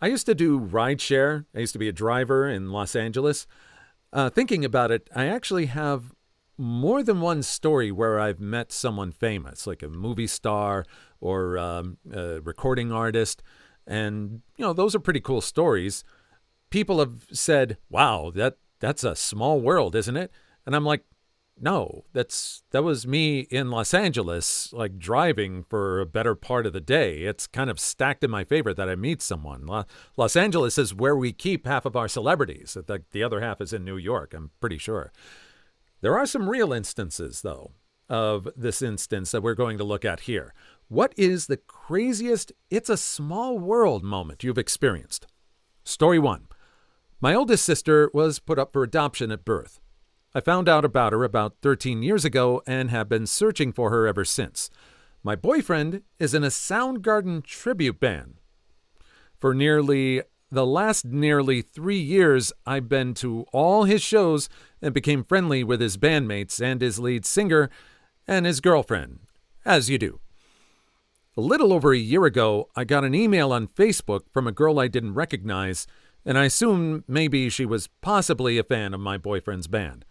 I used to do rideshare. I used to be a driver in Los Angeles. Thinking about it, I actually have more than one story where I've met someone famous, like a movie star or a recording artist. And, those are pretty cool stories. People have said, wow, that's a small world, isn't it? And I'm like, no, that was me in Los Angeles, like driving for a better part of the day. It's kind of stacked in my favor that I meet someone. Los Angeles is where we keep half of our celebrities. The other half is in New York, I'm pretty sure. There are some real instances, though, of this instance that we're going to look at here. What is the craziest "it's a small world" moment you've experienced? Story 1. My oldest sister was put up for adoption at birth. I found out about her about 13 years ago and have been searching for her ever since. My boyfriend is in a Soundgarden tribute band. For the last nearly 3 years, I've been to all his shows and became friendly with his bandmates and his lead singer and his girlfriend, as you do. A little over a year ago, I got an email on Facebook from a girl I didn't recognize, and I assumed maybe she was possibly a fan of my boyfriend's band.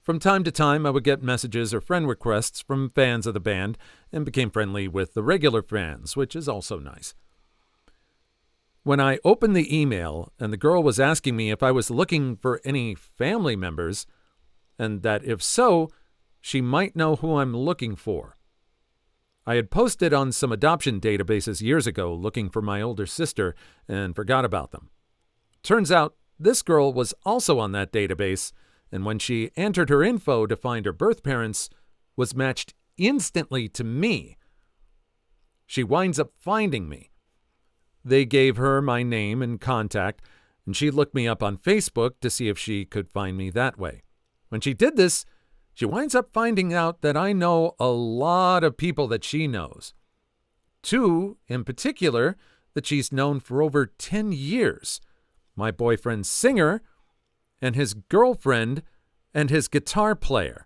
From time to time, I would get messages or friend requests from fans of the band and became friendly with the regular fans, which is also nice. When I opened the email and the girl was asking me if I was looking for any family members, and that if so, she might know who I'm looking for. I had posted on some adoption databases years ago looking for my older sister and forgot about them. Turns out this girl was also on that database, and when she entered her info to find her birth parents, was matched instantly to me. She winds up finding me. They gave her my name and contact, and she looked me up on Facebook to see if she could find me that way. When she did this, she winds up finding out that I know a lot of people that she knows. 2, in particular, that she's known for over 10 years. My boyfriend's singer, and his girlfriend, and his guitar player.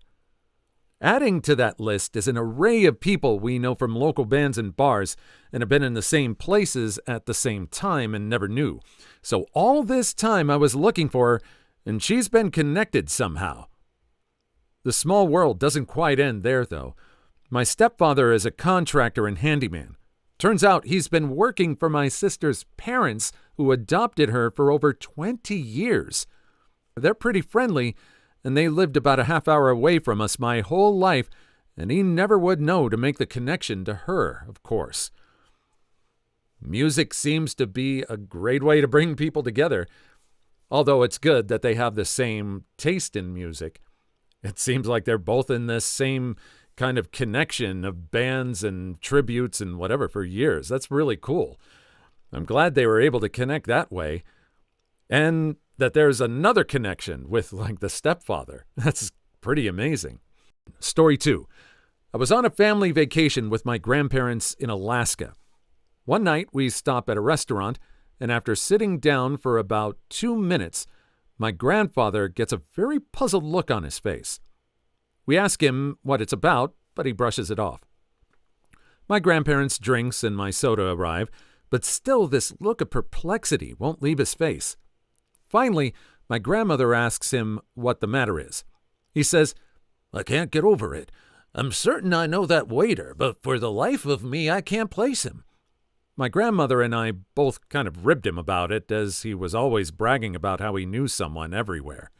Adding to that list is an array of people we know from local bands and bars and have been in the same places at the same time and never knew. So all this time I was looking for her, and she's been connected somehow. The small world doesn't quite end there, though. My stepfather is a contractor and handyman. Turns out he's been working for my sister's parents, who adopted her for over 20 years. They're pretty friendly, and they lived about a half hour away from us my whole life, and he never would know to make the connection to her, of course. Music seems to be a great way to bring people together, although it's good that they have the same taste in music. It seems like they're both in this same kind of connection of bands and tributes and whatever for years. That's really cool. I'm glad they were able to connect that way. And that there's another connection with, like, the stepfather. That's pretty amazing. Story 2. I was on a family vacation with my grandparents in Alaska. One night, we stop at a restaurant, and after sitting down for about 2 minutes, my grandfather gets a very puzzled look on his face. We ask him what it's about, but he brushes it off. My grandparents' drinks and my soda arrive, but still this look of perplexity won't leave his face. Finally, my grandmother asks him what the matter is. He says, "I can't get over it. I'm certain I know that waiter, but for the life of me, I can't place him." My grandmother and I both kind of ribbed him about it, as he was always bragging about how he knew someone everywhere.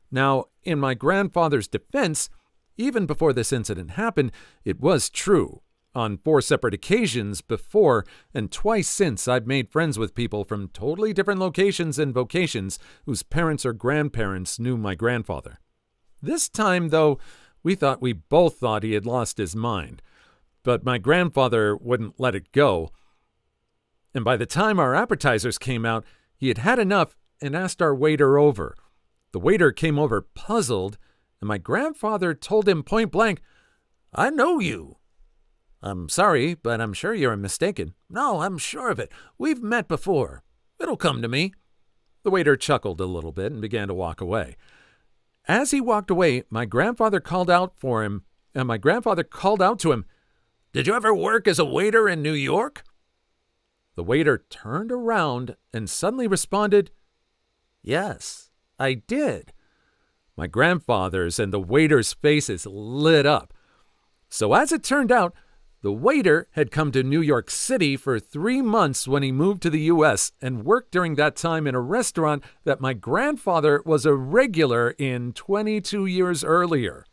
Now, in my grandfather's defense, even before this incident happened, it was true. On 4 separate occasions before and twice since, I've made friends with people from totally different locations and vocations whose parents or grandparents knew my grandfather. This time, though, we both thought he had lost his mind. But my grandfather wouldn't let it go. And by the time our appetizers came out, he had had enough and asked our waiter over. The waiter came over puzzled, and my grandfather told him point blank, "I know you." "I'm sorry, but I'm sure you're mistaken." "No, I'm sure of it. We've met before. It'll come to me." The waiter chuckled a little bit and began to walk away. As he walked away, my grandfather called out to him, "Did you ever work as a waiter in New York?" The waiter turned around and suddenly responded, "Yes, I did." My grandfather's and the waiter's faces lit up. So as it turned out, the waiter had come to New York City for 3 months when he moved to the U.S. and worked during that time in a restaurant that my grandfather was a regular in 22 years earlier.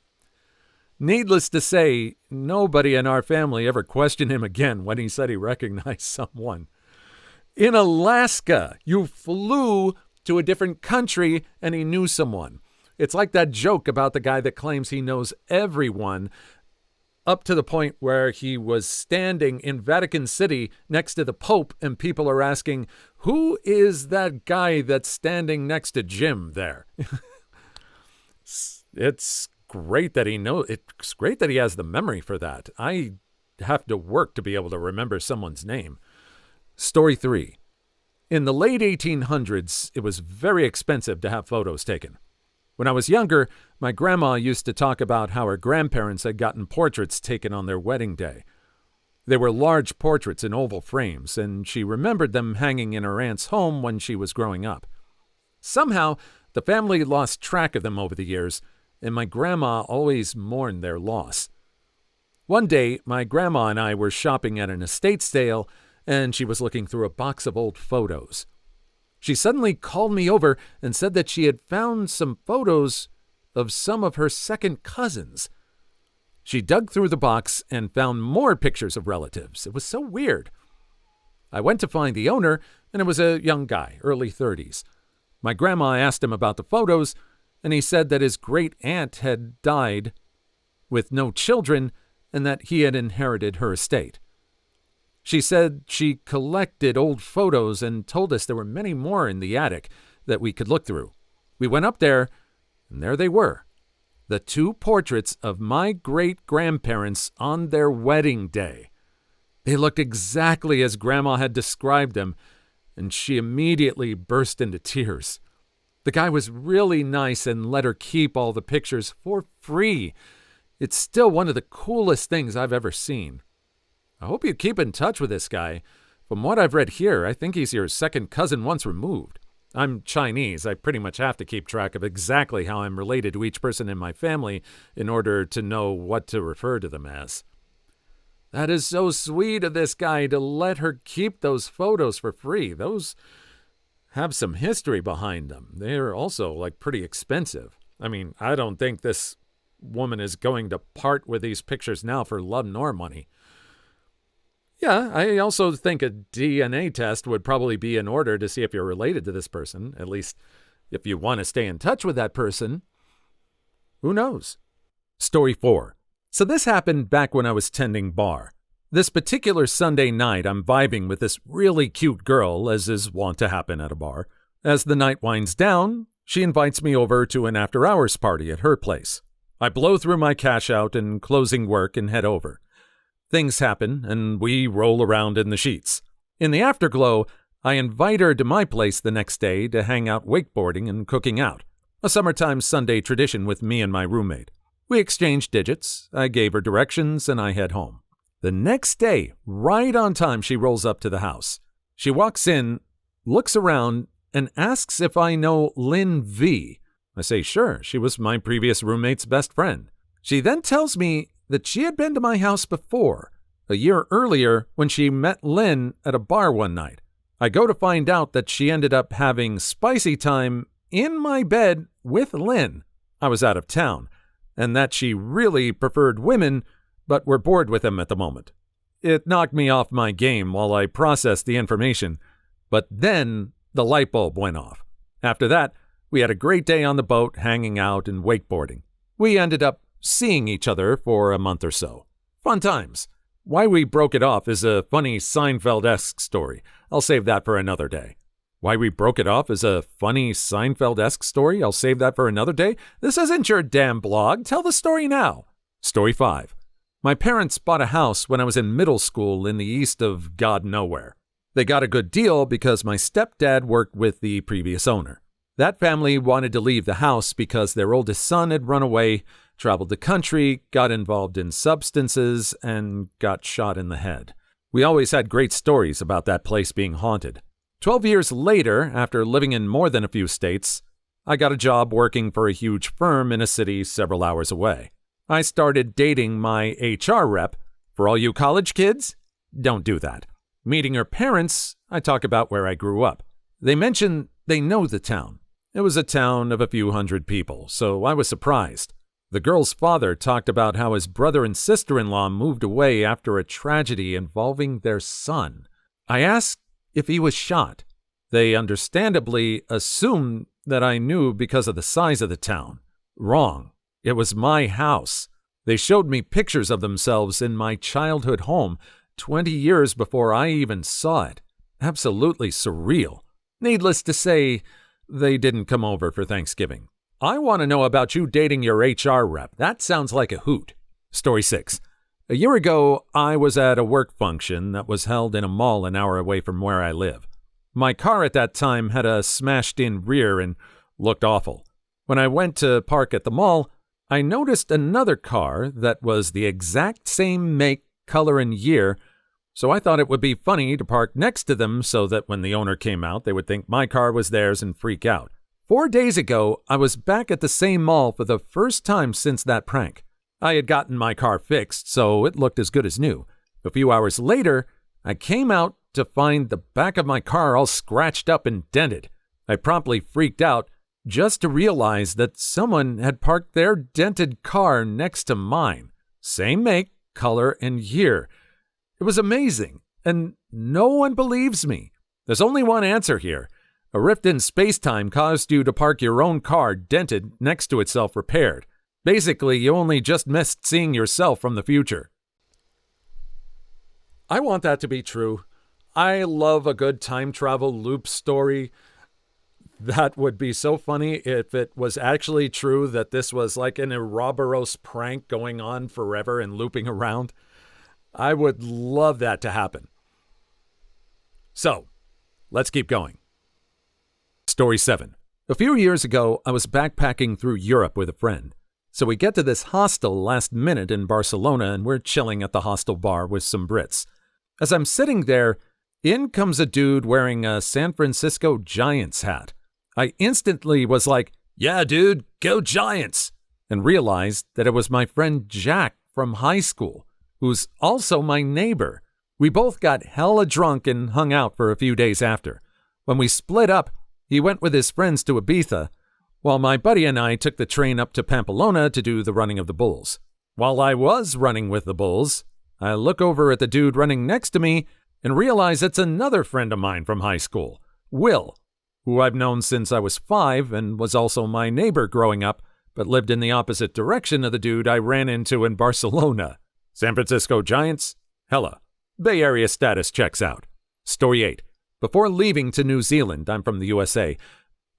Needless to say, nobody in our family ever questioned him again when he said he recognized someone. In Alaska, you flew to a different country and he knew someone. It's like that joke about the guy that claims he knows everyone, up to the point where he was standing in Vatican City next to the Pope and people are asking, who is that guy that's standing next to Jim there? It's great that he knows. It's great that he has the memory for that. I have to work to be able to remember someone's name. Story 3. In the late 1800s, it was very expensive to have photos taken. When I was younger, my grandma used to talk about how her grandparents had gotten portraits taken on their wedding day. They were large portraits in oval frames, and she remembered them hanging in her aunt's home when she was growing up. Somehow, the family lost track of them over the years, and my grandma always mourned their loss. One day, my grandma and I were shopping at an estate sale, and she was looking through a box of old photos. She suddenly called me over and said that she had found some photos of some of her second cousins. She dug through the box and found more pictures of relatives. It was so weird. I went to find the owner, and it was a young guy, early 30s. My grandma asked him about the photos, and he said that his great-aunt had died with no children and that he had inherited her estate. She said she collected old photos and told us there were many more in the attic that we could look through. We went up there, and there they were, the 2 portraits of my great-grandparents on their wedding day. They looked exactly as Grandma had described them, and she immediately burst into tears. The guy was really nice and let her keep all the pictures for free. It's still one of the coolest things I've ever seen. I hope you keep in touch with this guy. From what I've read here, I think he's your second cousin once removed. I'm Chinese. I pretty much have to keep track of exactly how I'm related to each person in my family in order to know what to refer to them as. That is so sweet of this guy to let her keep those photos for free. Those have some history behind them. They're also, pretty expensive. I mean, I don't think this woman is going to part with these pictures now for love nor money. Yeah, I also think a DNA test would probably be in order to see if you're related to this person, at least if you want to stay in touch with that person. Who knows? Story 4. So this happened back when I was tending bar. This particular Sunday night, I'm vibing with this really cute girl, as is wont to happen at a bar. As the night winds down, she invites me over to an after-hours party at her place. I blow through my cash out and closing work and head over. Things happen, and we roll around in the sheets. In the afterglow, I invite her to my place the next day to hang out wakeboarding and cooking out, a summertime Sunday tradition with me and my roommate. We exchange digits, I gave her directions, and I head home. The next day, right on time, she rolls up to the house. She walks in, looks around, and asks if I know Lynn V. I say sure, she was my previous roommate's best friend. She then tells me that she had been to my house before, a year earlier when she met Lynn at a bar one night. I go to find out that she ended up having spicy time in my bed with Lynn. I was out of town, and that she really preferred women, but were bored with them at the moment. It knocked me off my game while I processed the information, but then the light bulb went off. After that, we had a great day on the boat, hanging out and wakeboarding. We ended up seeing each other for a month or so. Fun times. Why we broke it off is a funny Seinfeld-esque story. I'll save that for another day. Why we broke it off is a funny Seinfeld-esque story. I'll save that for another day. This isn't your damn blog. Tell the story now. Story 5. My parents bought a house when I was in middle school in the east of God nowhere. They got a good deal because my stepdad worked with the previous owner. That family wanted to leave the house because their oldest son had run away, traveled the country, got involved in substances, and got shot in the head. We always had great stories about that place being haunted. 12 years later, after living in more than a few states, I got a job working for a huge firm in a city several hours away. I started dating my HR rep. For all you college kids, don't do that. Meeting her parents, I talk about where I grew up. They mention they know the town. It was a town of a few hundred people, so I was surprised. The girl's father talked about how his brother and sister-in-law moved away after a tragedy involving their son. I asked if he was shot. They understandably assumed that I knew because of the size of the town. Wrong. It was my house. They showed me pictures of themselves in my childhood home 20 years before I even saw it. Absolutely surreal. Needless to say, they didn't come over for Thanksgiving. I want to know about you dating your HR rep. That sounds like a hoot. Story 6. A year ago, I was at a work function that was held in a mall an hour away from where I live. My car at that time had a smashed-in rear and looked awful. When I went to park at the mall, I noticed another car that was the exact same make, color, and year, so I thought it would be funny to park next to them so that when the owner came out, they would think my car was theirs and freak out. 4 days ago, I was back at the same mall for the first time since that prank. I had gotten my car fixed, so it looked as good as new. A few hours later, I came out to find the back of my car all scratched up and dented. I promptly freaked out just to realize that someone had parked their dented car next to mine. Same make, color, and year. It was amazing, and no one believes me. There's only one answer here. A rift in space-time caused you to park your own car dented next to itself repaired. Basically, you only just missed seeing yourself from the future. I want that to be true. I love a good time travel loop story. That would be so funny if it was actually true that this was like an Ouroboros prank going on forever and looping around. I would love that to happen. So, let's keep going. Story 7. A few years ago, I was backpacking through Europe with a friend. So we get to this hostel last minute in Barcelona and we're chilling at the hostel bar with some Brits. As I'm sitting there, in comes a dude wearing a San Francisco Giants hat. I instantly was like, "Yeah, dude, go Giants!" and realized that it was my friend Jack from high school, who's also my neighbor. We both got hella drunk and hung out for a few days after. When we split up, he went with his friends to Ibiza, while my buddy and I took the train up to Pamplona to do the running of the bulls. While I was running with the bulls, I look over at the dude running next to me and realize it's another friend of mine from high school, Will, who I've known since I was 5 and was also my neighbor growing up, but lived in the opposite direction of the dude I ran into in Barcelona. San Francisco Giants? Hella. Bay Area status checks out. Story 8. Before leaving to New Zealand, I'm from the USA,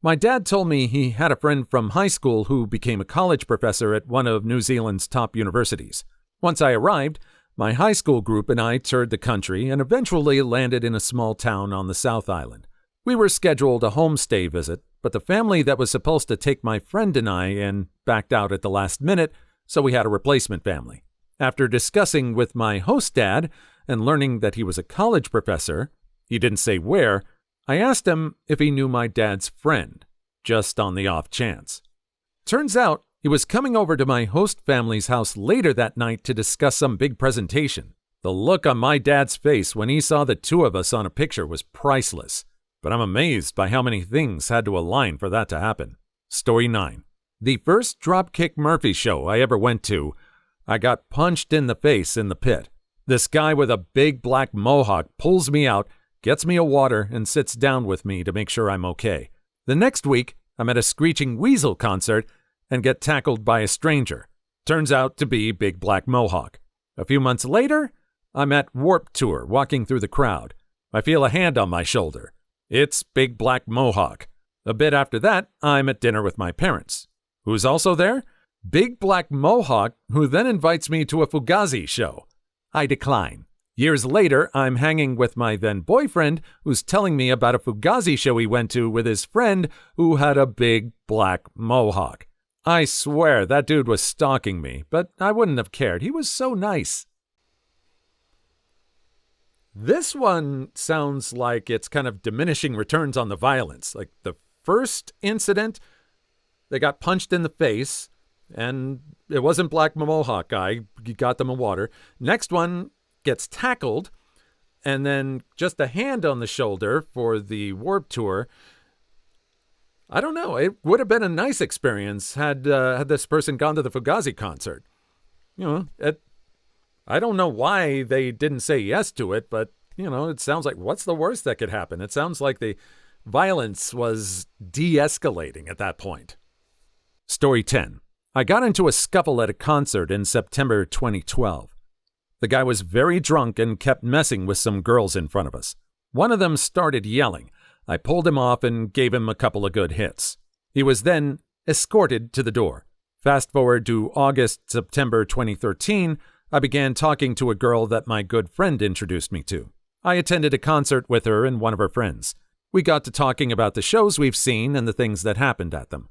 my dad told me he had a friend from high school who became a college professor at one of New Zealand's top universities. Once I arrived, my high school group and I toured the country and eventually landed in a small town on the South Island. We were scheduled a homestay visit, but the family that was supposed to take my friend and I in backed out at the last minute, so we had a replacement family. After discussing with my host dad and learning that he was a college professor, he didn't say where, I asked him if he knew my dad's friend, just on the off chance. Turns out he was coming over to my host family's house later that night to discuss some big presentation. The look on my dad's face when he saw the two of us on a picture was priceless, but I'm amazed by how many things had to align for that to happen. Story 9. The first Dropkick Murphy show I ever went to, I got punched in the face in the pit. This guy with a big black mohawk pulls me out, gets me a water, and sits down with me to make sure I'm okay. The next week, I'm at a Screeching Weasel concert and get tackled by a stranger. Turns out to be Big Black Mohawk. A few months later, I'm at Warped Tour walking through the crowd. I feel a hand on my shoulder. It's Big Black Mohawk. A bit after that, I'm at dinner with my parents. Who's also there? Big Black Mohawk, who then invites me to a Fugazi show. I decline. Years later, I'm hanging with my then boyfriend, who's telling me about a Fugazi show he went to with his friend who had a big black mohawk. I swear that dude was stalking me, but I wouldn't have cared. He was so nice. This one sounds like it's kind of diminishing returns on the violence. Like the first incident, they got punched in the face, and it wasn't Black Mohawk guy. He got them a water. Next one gets tackled, and then just a hand on the shoulder for the Warped Tour. I don't know. It would have been a nice experience had this person gone to the Fugazi concert. I don't know why they didn't say yes to it, but, it sounds like what's the worst that could happen? It sounds like the violence was de-escalating at that point. Story 10. I got into a scuffle at a concert in September 2012. The guy was very drunk and kept messing with some girls in front of us. One of them started yelling. I pulled him off and gave him a couple of good hits. He was then escorted to the door. Fast forward to September 2013, I began talking to a girl that my good friend introduced me to. I attended a concert with her and one of her friends. We got to talking about the shows we've seen and the things that happened at them.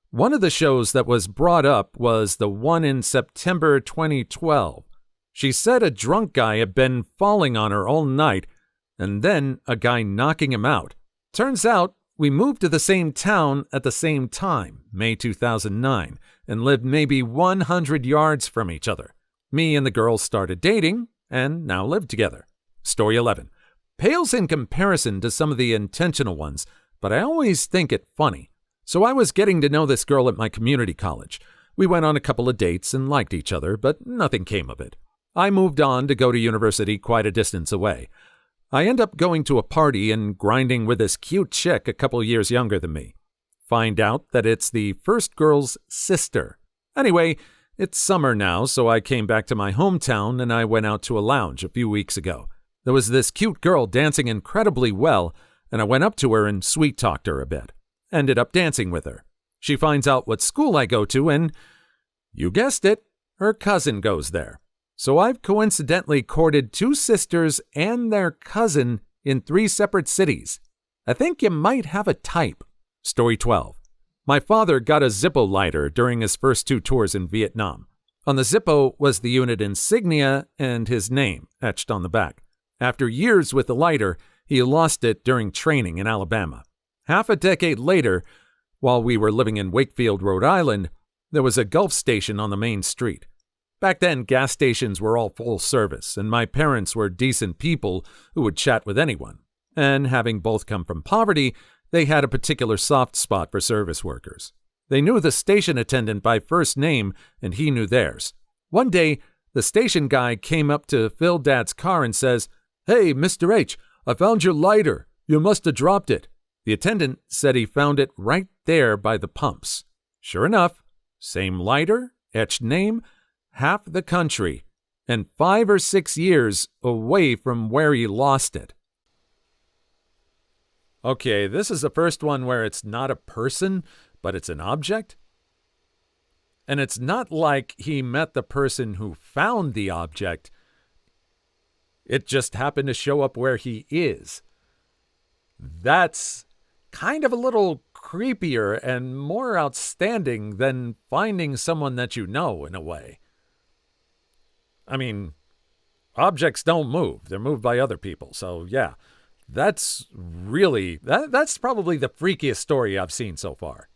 One of the shows that was brought up was the one in September 2012. She said a drunk guy had been falling on her all night, and then a guy knocking him out. Turns out we moved to the same town at the same time, May 2009, and lived maybe 100 yards from each other. Me and the girl started dating, and now live together. Story 11. Pales in comparison to some of the intentional ones, but I always think it funny. So I was getting to know this girl at my community college. We went on a couple of dates and liked each other, but nothing came of it. I moved on to go to university quite a distance away. I end up going to a party and grinding with this cute chick a couple years younger than me. Find out that it's the first girl's sister. Anyway, it's summer now, so I came back to my hometown and I went out to a lounge a few weeks ago. There was this cute girl dancing incredibly well, and I went up to her and sweet-talked her a bit. Ended up dancing with her. She finds out what school I go to, and you guessed it, her cousin goes there. So I've coincidentally courted two sisters and their cousin in 3 separate cities. I think you might have a type. Story 12. My father got a Zippo lighter during his first 2 tours in Vietnam. On the Zippo was the unit insignia and his name etched on the back. After years with the lighter, he lost it during training in Alabama. Half a decade later, while we were living in Wakefield, Rhode Island, there was a Gulf station on the main street. Back then, gas stations were all full service, and my parents were decent people who would chat with anyone. And having both come from poverty, they had a particular soft spot for service workers. They knew the station attendant by first name, and he knew theirs. One day, the station guy came up to fill Dad's car and says, "Hey, Mr. H, I found your lighter. You must have dropped it." The attendant said he found it right there by the pumps. Sure enough, same lighter, etched name, half the country, and 5 or 6 years away from where he lost it. Okay, this is the first one where it's not a person, but it's an object. And it's not like he met the person who found the object. It just happened to show up where he is. That's kind of a little creepier and more outstanding than finding someone that you know, in a way. I mean, objects don't move. They're moved by other people. So, yeah, that's probably the freakiest story I've seen so far.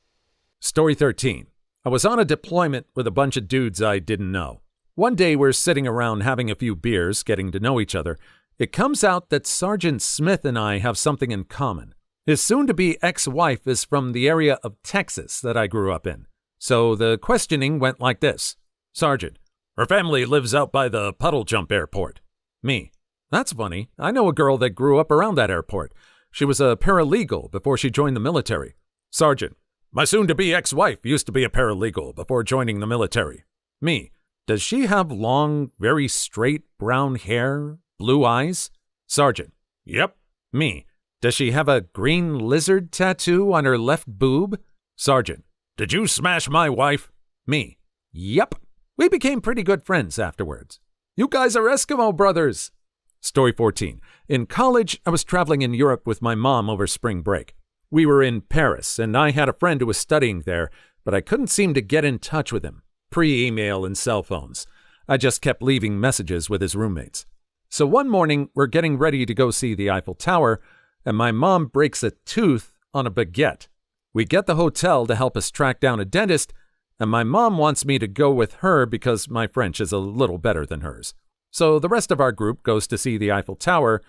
Story 13. I was on a deployment with a bunch of dudes I didn't know. One day we're sitting around having a few beers, getting to know each other. It comes out that Sergeant Smith and I have something in common. His soon-to-be ex-wife is from the area of Texas that I grew up in. So the questioning went like this. Sergeant: her family lives out by the Puddle Jump Airport. Me: that's funny. I know a girl that grew up around that airport. She was a paralegal before she joined the military. Sergeant: my soon-to-be ex-wife used to be a paralegal before joining the military. Me: does she have long, very straight brown hair, blue eyes? Sergeant: yep. Me: does she have a green lizard tattoo on her left boob? Sergeant: did you smash my wife? Me: yep. We became pretty good friends afterwards. You guys are Eskimo brothers. Story 14. In college, I was traveling in Europe with my mom over spring break. We were in Paris, and I had a friend who was studying there, but I couldn't seem to get in touch with him. Pre-email and cell phones. I just kept leaving messages with his roommates. So one morning, we're getting ready to go see the Eiffel Tower, and my mom breaks a tooth on a baguette. We get the hotel to help us track down a dentist, and my mom wants me to go with her because my French is a little better than hers. So the rest of our group goes to see the Eiffel Tower,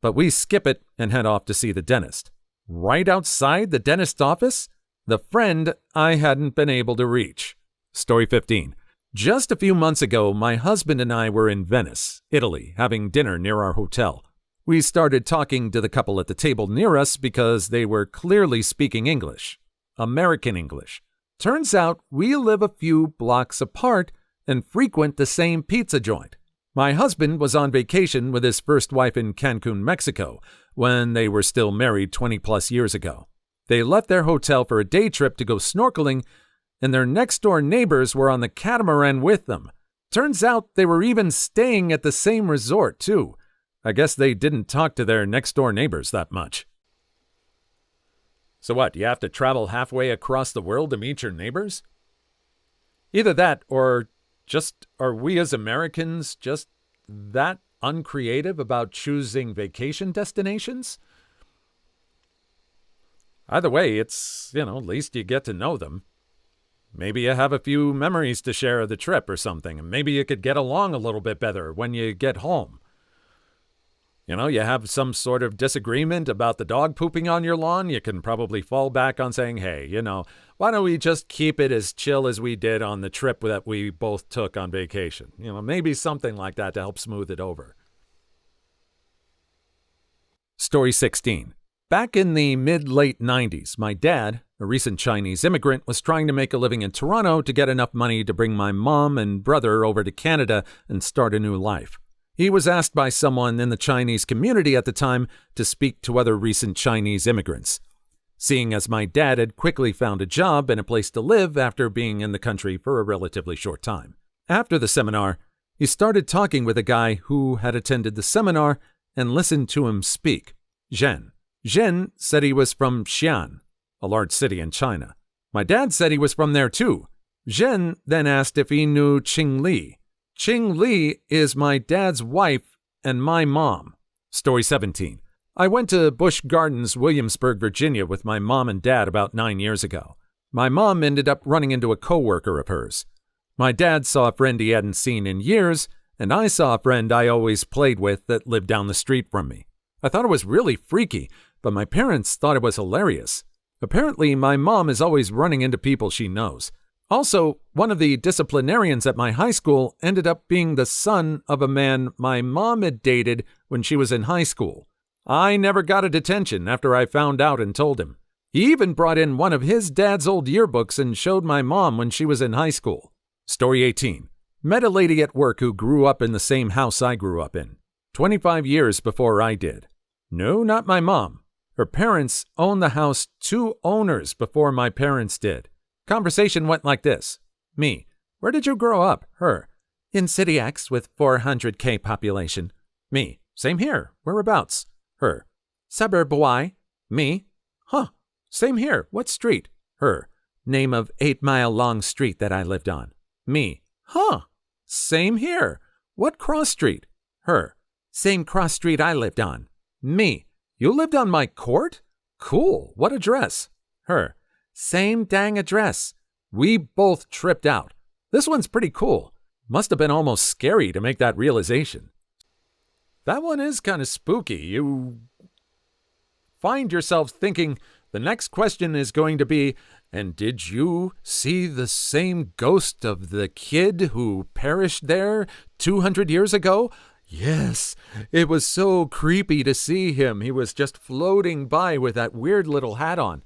but we skip it and head off to see the dentist. Right outside the dentist's office, the friend I hadn't been able to reach. Story 15. Just a few months ago, my husband and I were in Venice, Italy, having dinner near our hotel. We started talking to the couple at the table near us because they were clearly speaking English, American English. Turns out we live a few blocks apart and frequent the same pizza joint. My husband was on vacation with his first wife in Cancun, Mexico, when they were still married 20-plus years ago. They left their hotel for a day trip to go snorkeling, and their next-door neighbors were on the catamaran with them. Turns out they were even staying at the same resort, too. I guess they didn't talk to their next-door neighbors that much. So what, you have to travel halfway across the world to meet your neighbors? Either that, or just are we as Americans just that uncreative about choosing vacation destinations? Either way, it's, at least you get to know them. Maybe you have a few memories to share of the trip or something, and maybe you could get along a little bit better when you get home. You have some sort of disagreement about the dog pooping on your lawn, you can probably fall back on saying, hey, why don't we just keep it as chill as we did on the trip that we both took on vacation? Maybe something like that to help smooth it over. Story 16. Back in the mid-late 90s, my dad, a recent Chinese immigrant, was trying to make a living in Toronto to get enough money to bring my mom and brother over to Canada and start a new life. He was asked by someone in the Chinese community at the time to speak to other recent Chinese immigrants. Seeing as my dad had quickly found a job and a place to live after being in the country for a relatively short time. After the seminar, he started talking with a guy who had attended the seminar and listened to him speak, Zhen. Zhen said he was from Xi'an, a large city in China. My dad said he was from there too. Zhen then asked if he knew Qing Li. Qing Li is my dad's wife and my mom. Story 17. I went to Busch Gardens, Williamsburg, Virginia with my mom and dad about 9 years ago. My mom ended up running into a coworker of hers. My dad saw a friend he hadn't seen in years, and I saw a friend I always played with that lived down the street from me. I thought it was really freaky, but my parents thought it was hilarious. Apparently, my mom is always running into people she knows. Also, one of the disciplinarians at my high school ended up being the son of a man my mom had dated when she was in high school. I never got a detention after I found out and told him. He even brought in one of his dad's old yearbooks and showed my mom when she was in high school. Story 18. Met a lady at work who grew up in the same house I grew up in, 25 years before I did. No, not my mom. Her parents owned the house 2 owners before my parents did. Conversation went like this. Me. Where did you grow up? Her. In City X with 400K population. Me. Same here. Whereabouts? Her. Suburb Y. Me. Huh. Same here. What street? Her. Name of 8-mile-long street that I lived on. Me. Huh. Same here. What cross street? Her. Same cross street I lived on. Me. You lived on my court? Cool. What address? Her. Same dang address. We both tripped out. This one's pretty cool. Must have been almost scary to make that realization. That one is kind of spooky. You find yourself thinking the next question is going to be, and did you see the same ghost of the kid who perished there 200 years ago? Yes, it was so creepy to see him. He was just floating by with that weird little hat on.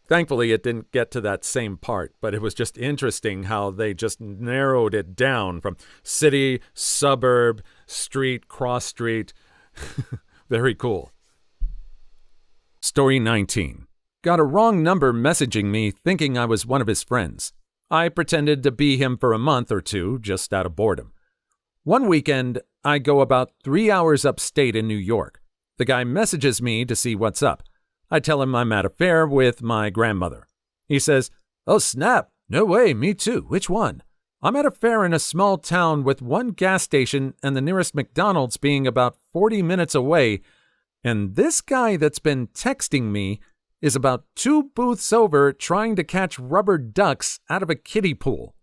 Thankfully, it didn't get to that same part, but it was just interesting how they just narrowed it down from city, suburb, street, cross street. Very cool. Story 19. Got a wrong number messaging me thinking I was one of his friends. I pretended to be him for a month or two, just out of boredom. One weekend, I go about 3 hours upstate in New York. The guy messages me to see what's up. I tell him I'm at a fair with my grandmother. He says, "Oh, snap. No way, me too. Which one?" I'm at a fair in a small town with one gas station and the nearest McDonald's being about 40 minutes away, and this guy that's been texting me is about 2 booths over trying to catch rubber ducks out of a kiddie pool.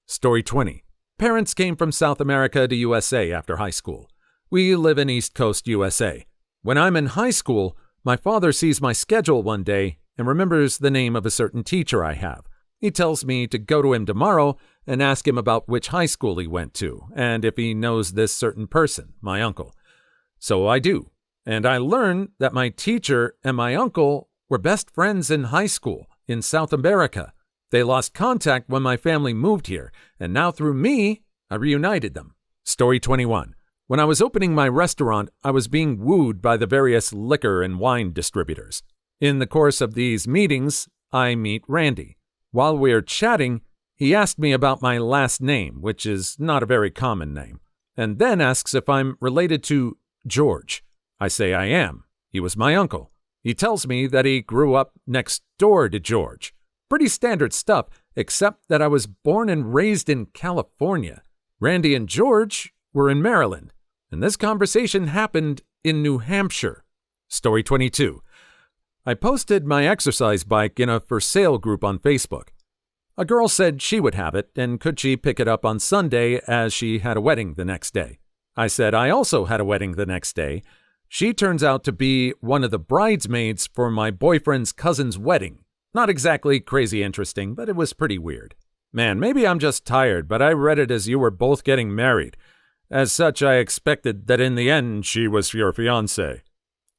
Story 20. Parents came from South America to USA after high school. We live in East Coast, USA. When I'm in high school, my father sees my schedule one day and remembers the name of a certain teacher I have. He tells me to go to him tomorrow and ask him about which high school he went to and if he knows this certain person, my uncle. So I do, and I learn that my teacher and my uncle were best friends in high school in South America. They lost contact when my family moved here, and now through me, I reunited them. Story 21. When I was opening my restaurant, I was being wooed by the various liquor and wine distributors. In the course of these meetings, I meet Randy. While we're chatting, he asked me about my last name, which is not a very common name, and then asks if I'm related to George. I say I am. He was my uncle. He tells me that he grew up next door to George. Pretty standard stuff, except that I was born and raised in California. Randy and George were in Maryland, and this conversation happened in New Hampshire. Story 22. I posted my exercise bike in a for sale group on Facebook. A girl said she would have it, and could she pick it up on Sunday as she had a wedding the next day. I said I also had a wedding the next day. She turns out to be one of the bridesmaids for my boyfriend's cousin's wedding. Not exactly crazy interesting, but it was pretty weird. Man, maybe I'm just tired, but I read it as you were both getting married. As such, I expected that in the end she was your fiancé.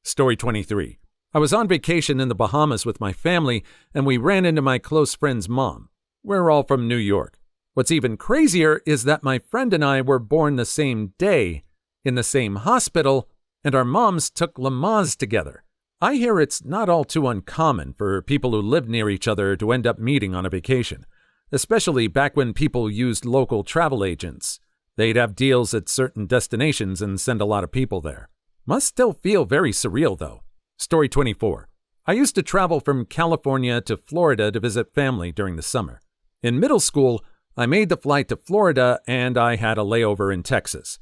Story 23. I was on vacation in the Bahamas with my family, and we ran into my close friend's mom. We're all from New York. What's even crazier is that my friend and I were born the same day, in the same hospital, and our moms took Lamaze together. I hear it's not all too uncommon for people who live near each other to end up meeting on a vacation, especially back when people used local travel agents. They'd have deals at certain destinations and send a lot of people there. Must still feel very surreal, though. Story 24. I used to travel from California to Florida to visit family during the summer. In middle school, I made the flight to Florida and I had a layover in Texas.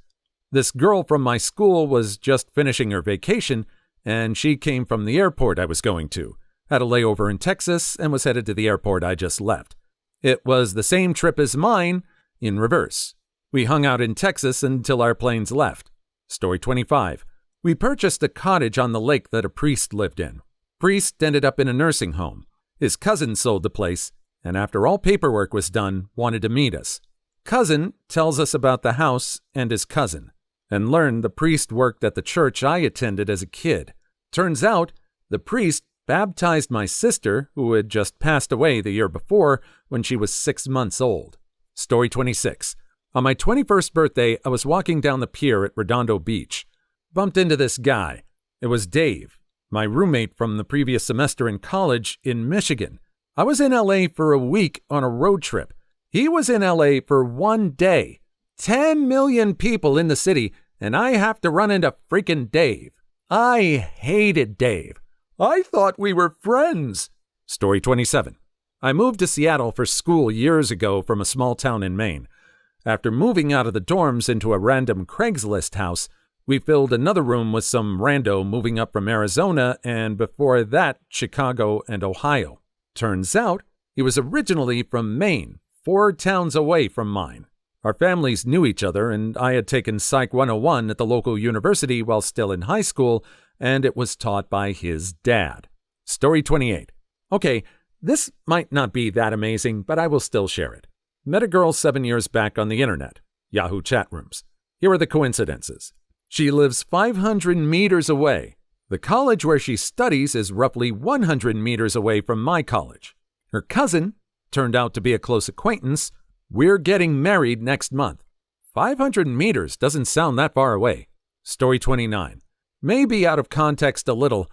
This girl from my school was just finishing her vacation, and she came from the airport I was going to, had a layover in Texas, and was headed to the airport I just left. It was the same trip as mine, in reverse. We hung out in Texas until our planes left. Story 25. We purchased a cottage on the lake that a priest lived in. Priest ended up in a nursing home. His cousin sold the place, and after all paperwork was done, wanted to meet us. Cousin tells us about the house and his cousin, and learned the priest worked at the church I attended as a kid. Turns out, the priest baptized my sister, who had just passed away the year before when she was 6 months old. Story 26. On my 21st birthday, I was walking down the pier at Redondo Beach. Bumped into this guy. It was Dave, my roommate from the previous semester in college in Michigan. I was in LA for a week on a road trip. He was in LA for 1 day. 10 million people in the city, and I have to run into freaking Dave. I hated Dave. I thought we were friends. Story 27. I moved to Seattle for school years ago from a small town in Maine. After moving out of the dorms into a random Craigslist house, we filled another room with some rando moving up from Arizona and before that, Chicago and Ohio. Turns out, he was originally from Maine, 4 towns away from mine. Our families knew each other, and I had taken Psych 101 at the local university while still in high school, and it was taught by his dad. Story 28. Okay, this might not be that amazing, but I will still share it. Met a girl 7 years back on the internet, Yahoo chat rooms. Here are the coincidences. She lives 500 meters away. The college where she studies is roughly 100 meters away from my college. Her cousin turned out to be a close acquaintance. We're getting married next month. 500 meters doesn't sound that far away. Story 29. May be out of context a little,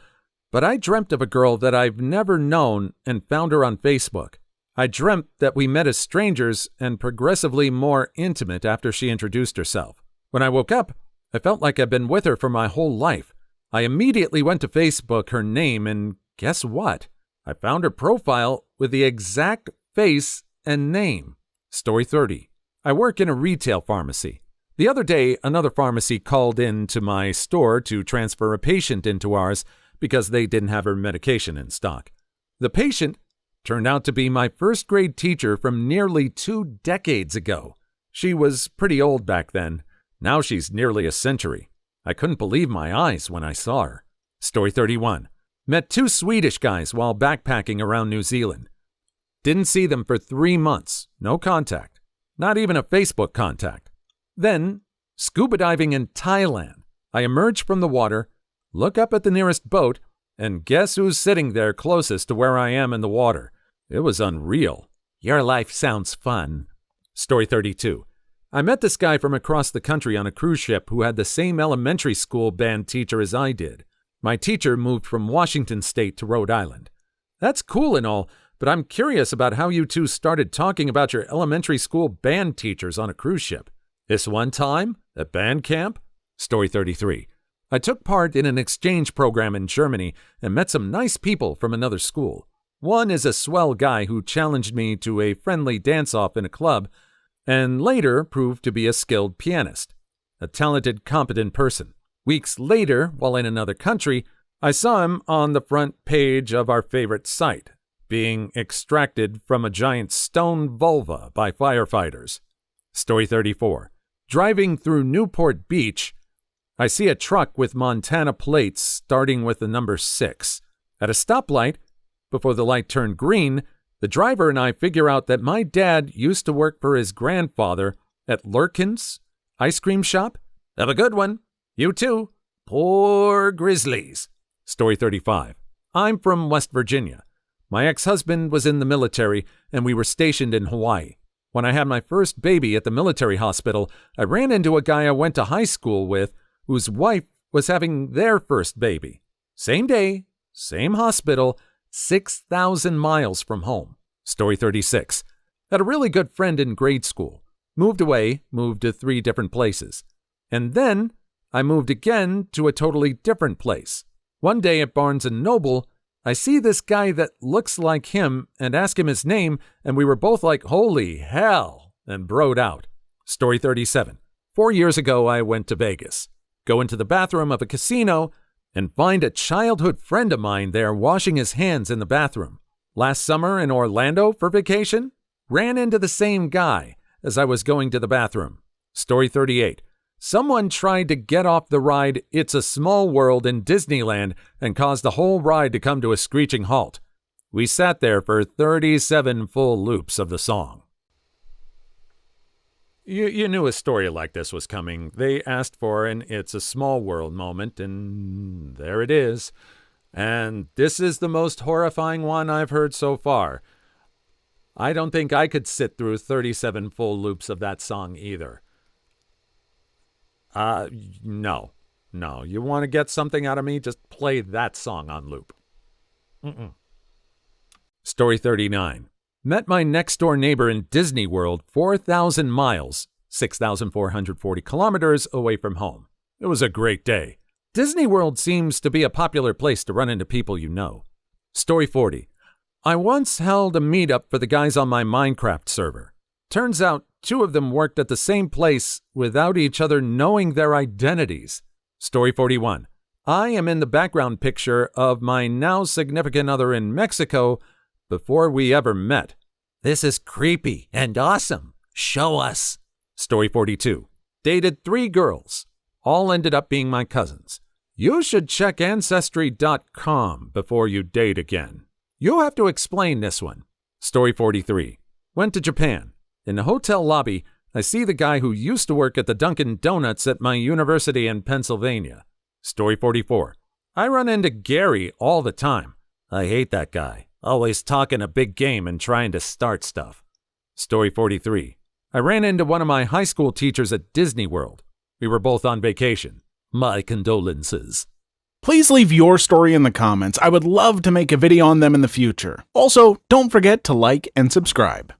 but I dreamt of a girl that I've never known and found her on Facebook. I dreamt that we met as strangers and progressively more intimate after she introduced herself. When I woke up, I felt like I'd been with her for my whole life. I immediately went to Facebook, her name, and guess what? I found her profile with the exact face and name. Story 30. I work in a retail pharmacy. The other day, another pharmacy called in to my store to transfer a patient into ours because they didn't have her medication in stock. The patient turned out to be my first grade teacher from nearly 2 decades ago. She was pretty old back then. Now she's nearly a century. I couldn't believe my eyes when I saw her. Story 31. Met 2 Swedish guys while backpacking around New Zealand. Didn't see them for 3 months. No contact. Not even a Facebook contact. Then, scuba diving in Thailand. I emerge from the water, look up at the nearest boat, and guess who's sitting there closest to where I am in the water? It was unreal. Your life sounds fun. Story 32. I met this guy from across the country on a cruise ship who had the same elementary school band teacher as I did. My teacher moved from Washington State to Rhode Island. That's cool and all, but I'm curious about how you two started talking about your elementary school band teachers on a cruise ship. This one time, at band camp? Story 33. I took part in an exchange program in Germany and met some nice people from another school. One is a swell guy who challenged me to a friendly dance-off in a club, and later proved to be a skilled pianist, a talented, competent person. Weeks later, while in another country, I saw him on the front page of our favorite site, being extracted from a giant stone vulva by firefighters. Story 34. Driving through Newport Beach, I see a truck with Montana plates starting with the number 6. At a stoplight, before the light turned green, the driver and I figure out that my dad used to work for his grandfather at Lurkin's ice cream shop. Have a good one. You too. Poor Grizzlies. Story 35. I'm from West Virginia. My ex-husband was in the military, and we were stationed in Hawaii. When I had my first baby at the military hospital, I ran into a guy I went to high school with whose wife was having their first baby. Same day, same hospital, 6,000 miles from home. Story 36. Had a really good friend in grade school. Moved to 3 different places. And then I moved again to a totally different place. One day at Barnes & Noble, I see this guy that looks like him and ask him his name, and we were both like, holy hell, and broed out. Story 37. 4 years ago, I went to Vegas. Go into the bathroom of a casino and find a childhood friend of mine there washing his hands in the bathroom. Last summer in Orlando for vacation, ran into the same guy as I was going to the bathroom. Story 38. Someone tried to get off the ride It's a Small World in Disneyland and caused the whole ride to come to a screeching halt. We sat there for 37 full loops of the song. You knew a story like this was coming. They asked for an It's a Small World moment, and there it is. And this is the most horrifying one I've heard so far. I don't think I could sit through 37 full loops of that song either. No. You want to get something out of me? Just play that song on loop. Story 39. Met my next-door neighbor in Disney World 4,000 miles, 6,440 kilometers away from home. It was a great day. Disney World seems to be a popular place to run into people you know. Story 40. I once held a meetup for the guys on my Minecraft server. Turns out 2 of them worked at the same place without each other knowing their identities. Story 41. I am in the background picture of my now significant other in Mexico before we ever met. This is creepy and awesome. Show us. Story 42. Dated 3 girls. All ended up being my cousins. You should check Ancestry.com before you date again. You'll have to explain this one. Story 43. Went to Japan. In the hotel lobby, I see the guy who used to work at the Dunkin' Donuts at my university in Pennsylvania. Story 44. I run into Gary all the time. I hate that guy. Always talking a big game and trying to start stuff. Story 43. I ran into one of my high school teachers at Disney World. We were both on vacation. My condolences. Please leave your story in the comments. I would love to make a video on them in the future. Also, don't forget to like and subscribe.